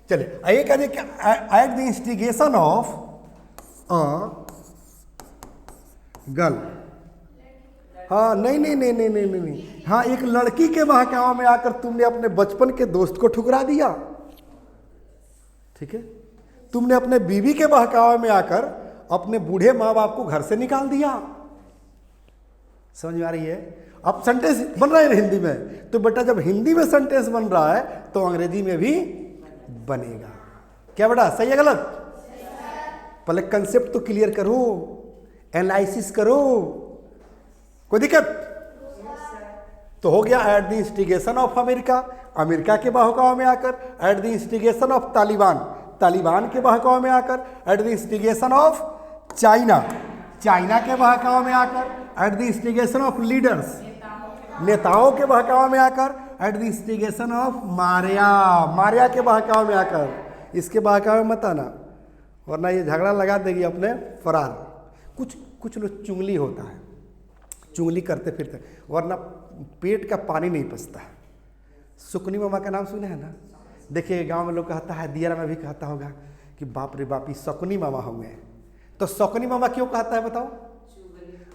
चलिए आइए कह कि at the instigation of a girl, हाँ नहीं नहीं नहीं नहीं नहीं नहीं नहीं, हाँ एक लड़की के बहकावे में आकर तुमने अपने बचपन के दोस्त को ठुकरा दिया, ठीक है। तुमने अपने बीवी के बहकावे में आकर अपने बूढ़े माँ बाप को घर से निकाल दिया। समझ में आ रही है? अब सेंटेंस बन रहा है हिंदी में, तो बेटा जब हिंदी में सेंटेंस बन रहा है तो अंग्रेजी में भी बनेगा। क्या बेटा सही है गलत? पहले कंसेप्ट तो क्लियर करो, एनालिसिस करो, कोई दिक्कत? तो हो गया at the instigation of America, America के बहकावे में आकर, at the instigation of Taliban, Taliban के बहकावे में आकर, at the instigation of China, China के बहकावे में आकर, at the instigation of leaders, नेताओं के बहकावे में आकर, at the instigation of Maria, Maria के बहकावे में आकर। इसके बहकावे में मत आना वरना ये झगड़ा लगा देगी अपने फरार। कुछ लोग चुंगली होता है, चुंगली करते फिरते, वरना पेट का पानी नहीं पचता है। सुकनी मामा का नाम सुने हैं ना? देखिए गांव में लोग कहता है, दियारा में भी कहता होगा कि बाप रे बाप, शकुनी मामा होंगे। तो शकुनी मामा क्यों कहता है बताओ?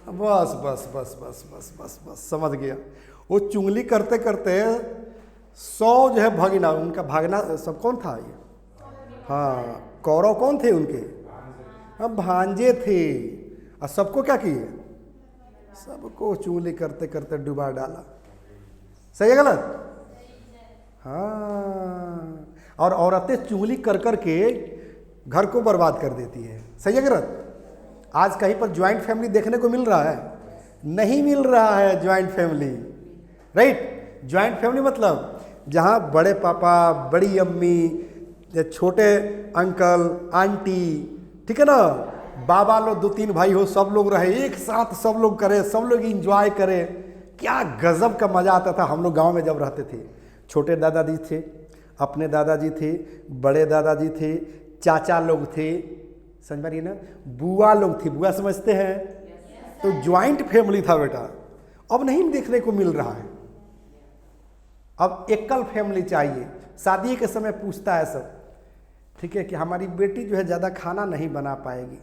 बस बस बस बस बस बस बस समझ गया। वो चुंगली करते करते 100 जो है भगना, उनका भागना सब कौन था ये? हाँ कौरव कौन थे उनके? अब भांजे थे। और सबको क्या किए? सबको चुंगली करते करते डुबा डाला। सही है गलत? हाँ, और औरतें चुंगली कर कर के घर को बर्बाद कर देती है। सही है गलत? आज कहीं पर ज्वाइंट फैमिली देखने को मिल रहा है? नहीं मिल रहा है joint family, right? Joint family मतलब जहाँ बड़े पापा, बड़ी अम्मी, छोटे अंकल, आंटी, ठीक है ना, बाबा लोग 2-3 भाई हो, सब लोग रहे एक साथ, सब लोग करे, सब लोग इंजॉय करे। क्या गजब का मज़ा आता था हम लोग गांव में जब रहते थे। छोटे दादाजी थे, अपने दादाजी थे, बड़े दादाजी थे, चाचा लोग थे, समझ में आ रही है ना, बुआ लोग थी, बुआ समझते हैं? तो ज्वाइंट फैमिली था बेटा। अब नहीं देखने को मिल रहा है। अब एकल फैमिली चाहिए। शादी के समय पूछता है सब, ठीक है, कि हमारी बेटी जो है ज़्यादा खाना नहीं बना पाएगी,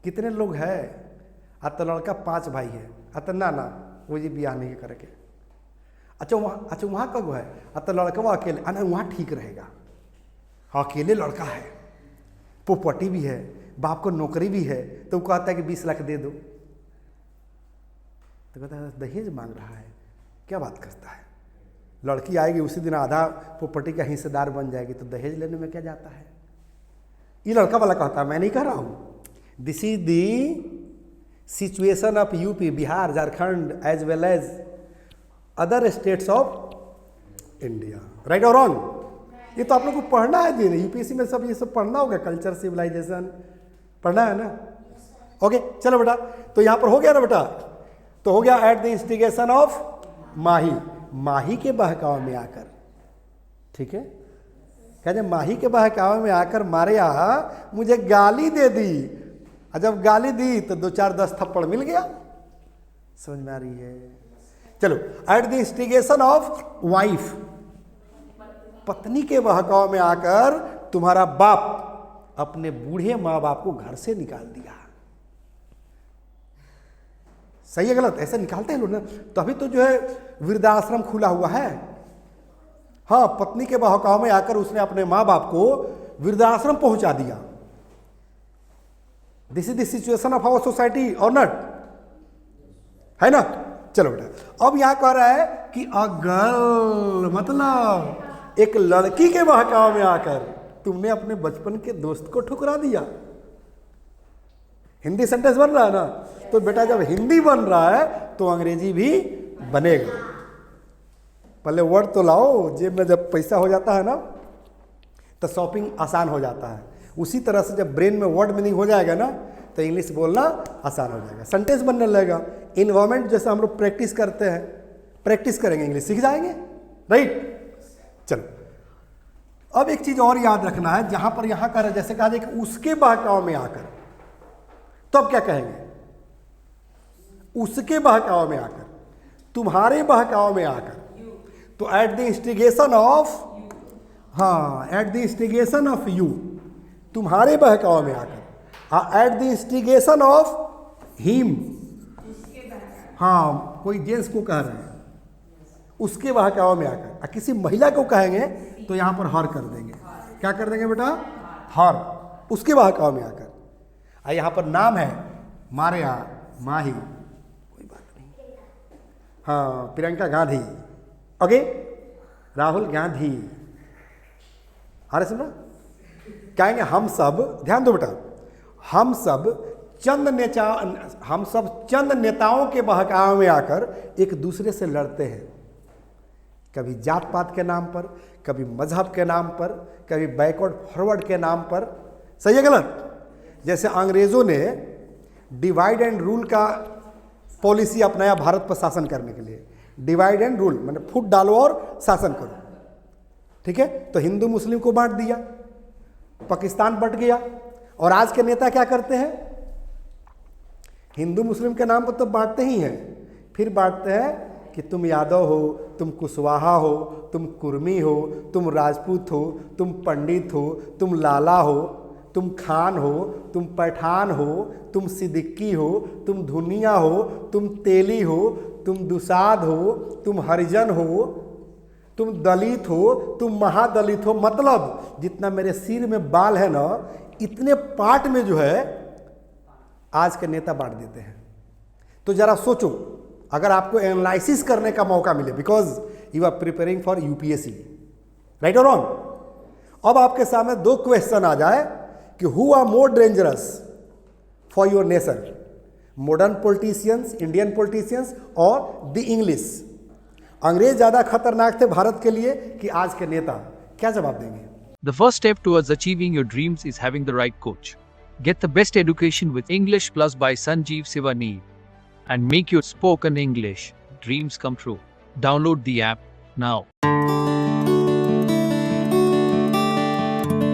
कितने लोग हैं? तो लड़का 5 भाई है। तो ना वो जी ब्याह नहीं करके। अच्छा वहाँ कब है? तो लड़का अकेले, ना वहाँ ठीक रहेगा। हाँ अकेले लड़का है, प्रॉपर्टी भी है, बाप को नौकरी भी है, तो वो कहता है कि 20 लाख दे दो। तो कहता है दहेज मांग रहा है। क्या बात करता है? लड़की आएगी उसी दिन आधा प्रॉपर्टी का हिस्सेदार बन जाएगी, तो दहेज लेने में क्या जाता है? ये लड़का वाला कहता है, मैं नहीं कह रहा हूँ। This is the situation of UP, Bihar, Jharkhand as well as other states of India. Right और रॉन्ग? ये तो आप लोग को पढ़ना है जी, यूपीएससी में सब ये सब पढ़ना होगा, कल्चर, सिविलाइजेशन पढ़ना है ना? ओके चलो बेटा, तो यहाँ पर हो गया ना बेटा? तो हो गया एट द इंस्टिगेशन ऑफ माही, माही के बहकावे में आकर, ठीक है। कहते माही के बहकावे में आकर मारिया मुझे गाली दे दी, और जब गाली दी तो 2-4-10 थप्पड़ मिल गया। समझ में आ रही है? चलो at the instigation of wife, पत्नी के बहकावे में आकर तुम्हारा बाप अपने बूढ़े माँ बाप को घर से निकाल दिया। सही है गलत? ऐसे निकालते हैं लोग ना, तभी तो जो है वृद्धाश्रम खुला हुआ है। हाँ, पत्नी के बहकावे में आकर उसने अपने माँ बाप को वृद्धाश्रम पहुंचा दिया। This is the situation of our society और नॉट, है ना? चलो बेटा, अब यहां कह रहा है कि अगर मतलब एक लड़की के बहकावे में आकर तुमने अपने बचपन के दोस्त को ठुकरा दिया। हिंदी सेंटेंस बन रहा है ना? तो बेटा जब हिंदी बन रहा है तो अंग्रेजी भी बनेगा। पहले वर्ड तो लाओ, जेब में जब पैसा हो जाता है ना तो शॉपिंग आसान हो जाता है। उसी तरह से जब ब्रेन में वर्ड मीनिंग हो जाएगा ना तो इंग्लिश बोलना आसान हो जाएगा, सेंटेंस बनने लगेगा। इन्वायरमेंट जैसे हम लोग प्रैक्टिस करते हैं, प्रैक्टिस करेंगे इंग्लिश सीख जाएंगे, राइट? चलो अब एक चीज और याद रखना है, जहां पर यहां कर जैसे कहा जाए कि उसके बहकावे में आकर, तो अब क्या कहेंगे? उसके बहकावे में आकर, तुम्हारे बहकावे में आकर, तो एट द इंस्टिगेशन ऑफ हाँ, at the instigation of you, तुम्हारे बहकाव में आकर, at the instigation of him, हाँ कोई जेंट्स को कह रहे हैं, उसके बहकाव में आकर, किसी महिला को कहेंगे तो यहाँ पर हर कर देंगे, क्या कर देंगे बेटा, हर, उसके बहकाव में आकर। यहाँ पर नाम है मारिया, माही, कोई बात नहीं, हाँ प्रियंका गांधी, ओके, राहुल गांधी, अरे सुना, कहेंगे हम सब, ध्यान दो बेटा, हम सब चंद नेताओं के बहकाव में आकर एक दूसरे से लड़ते हैं, कभी जात पात के नाम पर, कभी मजहब के नाम पर, कभी बैकवर्ड फॉरवर्ड के नाम पर, सही है गलत। जैसे अंग्रेजों ने डिवाइड एंड रूल का पॉलिसी अपनाया भारत पर शासन करने के लिए, डिवाइड एंड रूल मतलब फूट डालो और शासन करो, ठीक है, तो हिंदू मुस्लिम को बांट दिया, पाकिस्तान बट गया। और आज के नेता क्या करते हैं, हिंदू मुस्लिम के नाम पर तो बांटते ही हैं, फिर बांटते हैं कि तुम यादव हो, तुम कुशवाहा हो, तुम कुर्मी हो, तुम राजपूत हो, तुम पंडित हो, तुम लाला हो, तुम खान हो, तुम पठान हो, तुम सिद्दीकी हो, तुम धुनिया हो, तुम तेली हो, तुम दुसाद हो, तुम हरिजन हो, तुम दलित हो, तुम महादलित हो। मतलब जितना मेरे सिर में बाल है ना, इतने पार्ट में जो है आज के नेता बांट देते हैं। तो जरा सोचो, अगर आपको एनालिसिस करने का मौका मिले, because you are preparing for UPSC, right और रॉन्ग, अब आपके सामने दो क्वेश्चन आ जाए कि who are more dangerous for your nation, modern politicians, Indian politicians और द इंग्लिश, अंग्रेज ज्यादा खतरनाक थे भारत के लिए कि आज के नेता, क्या जवाब देंगे? The first step towards achieving your dreams is having the right coach. Get the best education with English Plus by Sanjeev Sivaneer and make your spoken English dreams come true. Download the app now.